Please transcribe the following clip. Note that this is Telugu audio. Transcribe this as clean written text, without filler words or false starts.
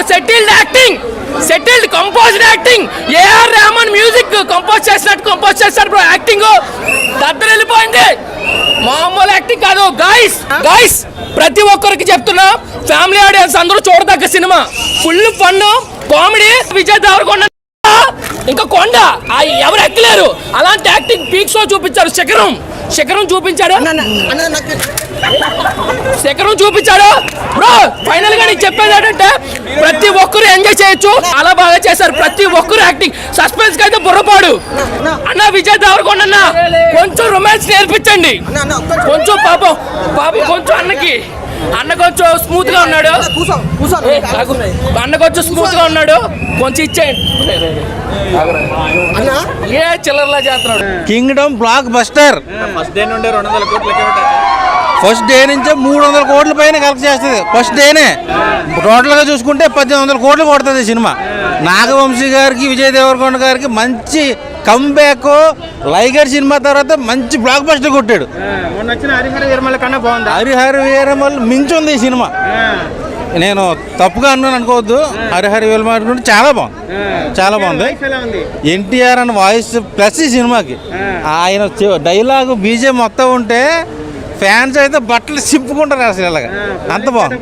Settled acting, settled composed acting. A R Rahman music compose చేస్తాడు బ్రో. యాక్టింగ్ దద్దరు వెళ్ళిపోయింది, మామూలు యాక్టింగ్ కాదు. గైస్ ప్రతి ఒక్కరికి చెప్తున్నా, ఫ్యామిలీ ఆడియన్స్ అందరూ చూడదగ్గ cinema. Full fun, comedy. Vijay Deverakonda ఇంకా కొండ ఎవరు ఎక్కలేరు, అలాంటి యాక్టింగ్ పీక్ షో చూపించారు. శిఖరం చూపించాడు బ్రో. ఫైనల్ గా నీకు చెప్పేది ఏంటంటే ప్రతి ఒక్కరు ఎంజాయ్ చేయొచ్చు, అలా బాగా చేశారు. ప్రతి ఒక్కరు యాక్టింగ్. సస్పెన్స్ కి అయితే బుర్రపాడు అన్న. విజయ్ దేవరకొండ అన్న కొంచెం రొమాన్స్ నేర్పించండి, కొంచెం పాపం కొంచెం అన్న కొంచెం స్మూత్ గా ఉన్నాడు, కొంచెం ఇచ్చేయండి. ఏ చిల్లర్లా చేస్తున్నాడు. Kingdom block buster. First day నుంచే 300 కోట్ల పైన కలెక్ట్ చేస్తుంది. ఫస్ట్ డేనే టోటల్ గా చూసుకుంటే 1800 కోట్లు కొడుతుంది సినిమా. నాగవంశీ గారికి, విజయ్ దేవరకొండ గారికి మంచి కంబ్యాక్. లైగర్ సినిమా తర్వాత మంచి బ్లాక్ బస్టర్ కొట్టాడు. హరిహర వీరమల్ మించుంది ఈ సినిమా. నేను తప్పుగా అన్నాను అనుకోవద్దు, హరిహర వీరమల్ చాలా బాగుంది. ఎన్టీఆర్ అన్న వాయిస్ ప్లస్ ఈ సినిమాకి. ఆయన డైలాగు బీజే మొత్తం ఉంటే ఫ్యాన్స్ అయితే బట్టలు సింపుకుంటారు అసలు. ఇలాగా అంత బాగుంది.